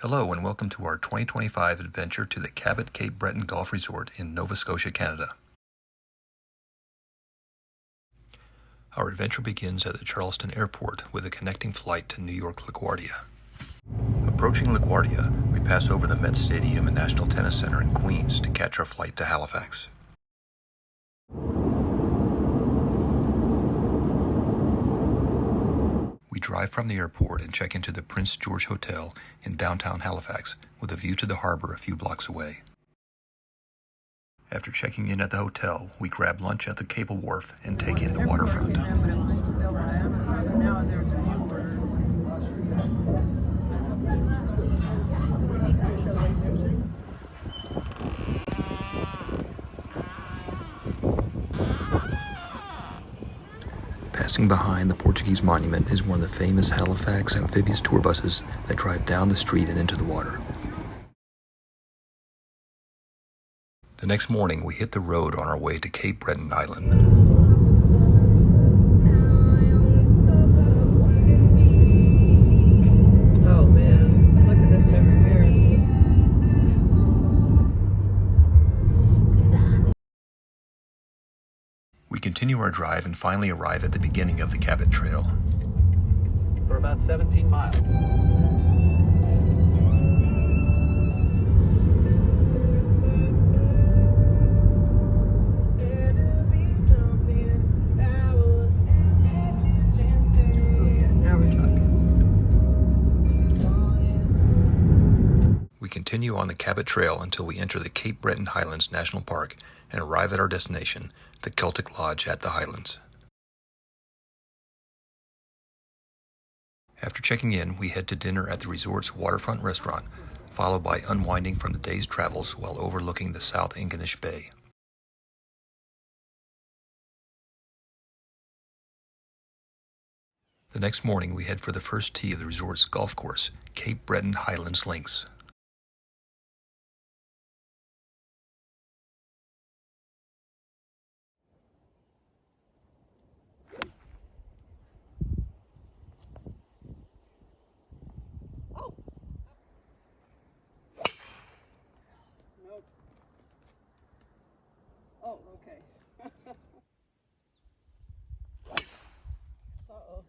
Hello and welcome to our 2025 adventure to the Cabot Cape Breton Golf Resort in Nova Scotia, Canada. Our adventure begins at the Charleston Airport with a connecting flight to New York LaGuardia. Approaching LaGuardia, we pass over the Met Stadium and National Tennis Center in Queens to catch our flight to Halifax. We drive from the airport and check into the Prince George Hotel in downtown Halifax with a view to the harbor a few blocks away. After checking in at the hotel, we grab lunch at the cable wharf and take in the waterfront. Passing behind the Portuguese monument is one of the famous Halifax amphibious tour buses that drive down the street and into the water. The next morning, we hit the road on our way to Cape Breton Island. Oh man, look at this over here. We continue our drive and finally arrive at the beginning of the Cabot Trail. For about 17 miles. We continue on the Cabot Trail until we enter the Cape Breton Highlands National Park and arrive at our destination, the Keltic Lodge at the Highlands. After checking in, we head to dinner at the resort's waterfront restaurant, followed by unwinding from the day's travels while overlooking the South Ingonish Bay. The next morning, we head for the first tee of the resort's golf course, Cape Breton Highlands Links. Oh, okay. Uh-oh.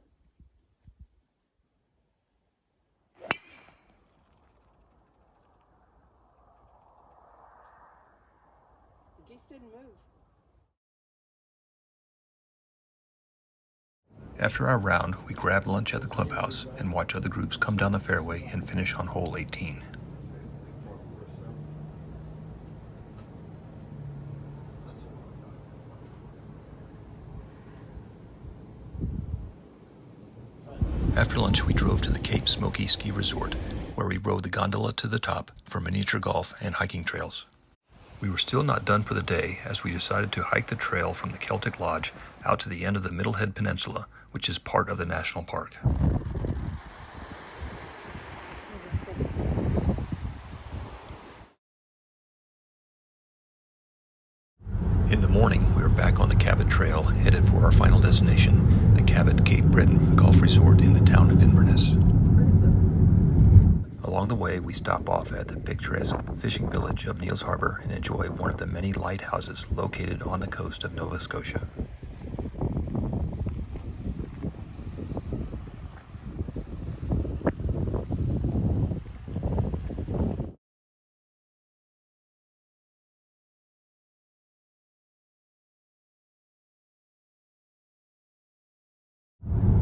The geese didn't move. After our round, we grab lunch at the clubhouse and watch other groups come down the fairway and finish on hole 18. After lunch, we drove to the Cape Smoky Ski Resort, where we rode the gondola to the top for miniature golf and hiking trails. We were still not done for the day as we decided to hike the trail from the Keltic Lodge out to the end of the Middlehead Peninsula, which is part of the national park. In the morning, we were back on the Cabot Trail, headed for our final destination, the Cabot Cape Breton Golf Resort in the town of Inverness. Along the way, we stop off at the picturesque fishing village of Neils Harbor and enjoy one of the many lighthouses located on the coast of Nova Scotia.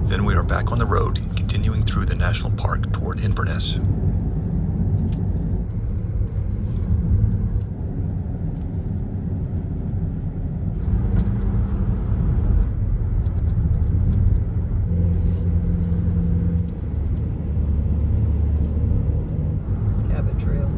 Then we are back on the road, continuing through the national park toward Inverness. Cabot Trail.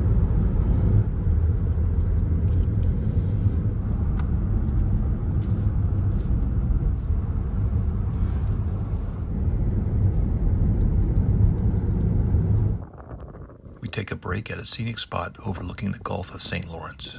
We take a break at a scenic spot overlooking the Gulf of St. Lawrence.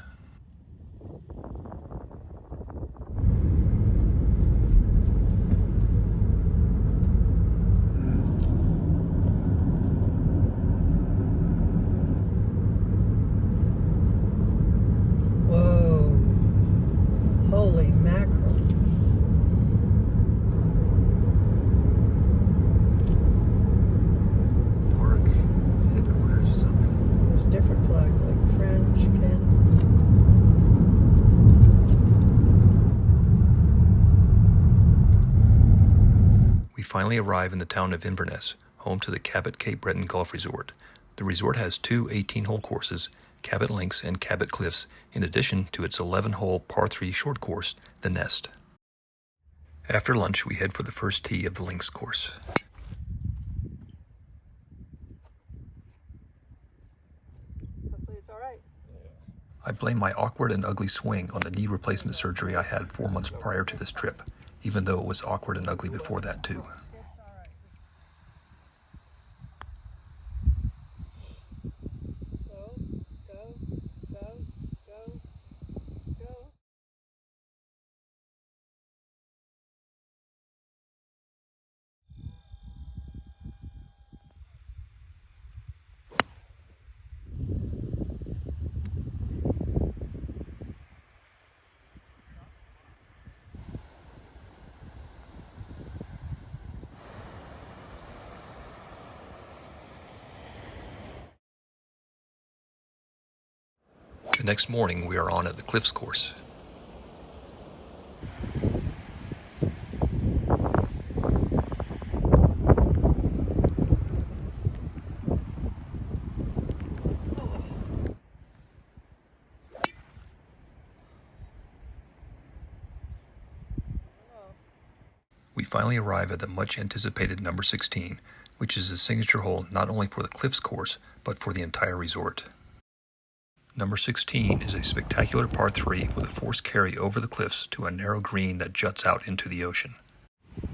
finally arrive in the town of Inverness, home to the Cabot Cape Breton Golf Resort. The resort has two 18-hole courses, Cabot Links and Cabot Cliffs, in addition to its 11-hole par 3 short course, The Nest. After lunch, we head for the first tee of the Links course. Hopefully it's all right. I blame my awkward and ugly swing on the knee replacement surgery I had 4 months prior to this trip, even though it was awkward and ugly before that too. It's all right. Go. The next morning, we are on at the Cliffs course. We finally arrive at the much-anticipated number 16, which is the signature hole not only for the Cliffs course, but for the entire resort. Number 16 is a spectacular par 3 with a forced carry over the cliffs to a narrow green that juts out into the ocean. No,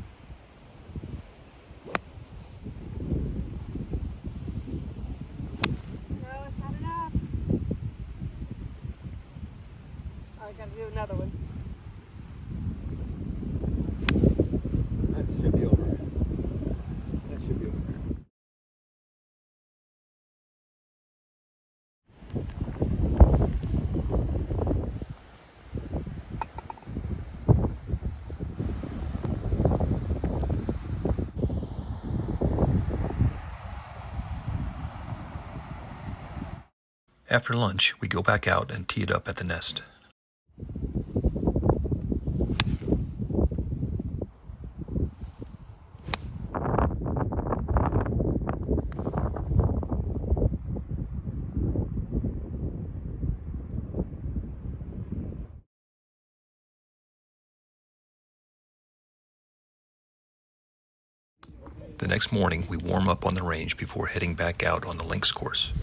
it's not enough. I gotta do another one. That should be over. That should be over. After lunch, we go back out and tee it up at the Nest. The next morning, we warm up on the range before heading back out on the Links course.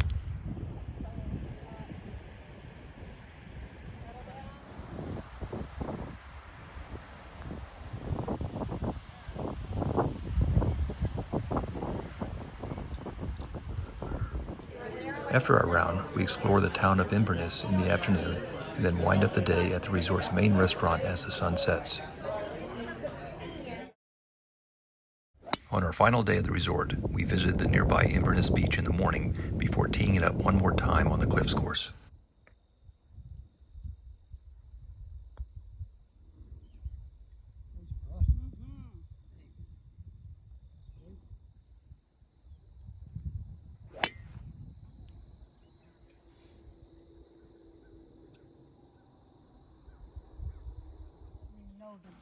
After our round, we explore the town of Inverness in the afternoon and then wind up the day at the resort's main restaurant as the sun sets. On our final day at the resort, we visited the nearby Inverness beach in the morning before teeing it up one more time on the Cliffs course.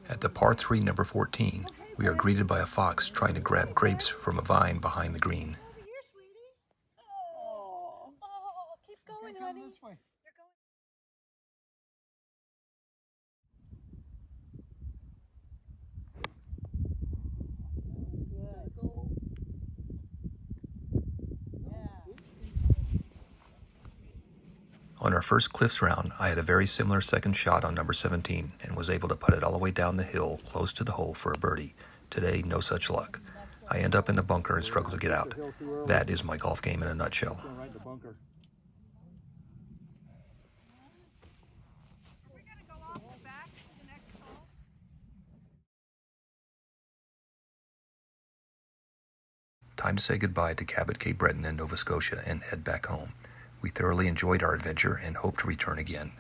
At the par 3 number 14, we are greeted by a fox trying to grab grapes from a vine behind the green. Over here, sweetie. Oh, keep going, honey. You're going. On our first Cliffs round, I had a very similar second shot on number 17 and was able to putt it all the way down the hill close to the hole for a birdie. Today, no such luck. I end up in the bunker and struggle to get out. That is my golf game in a nutshell. Time to say goodbye to Cabot Cape Breton and Nova Scotia and head back home. We thoroughly enjoyed our adventure and hope to return again.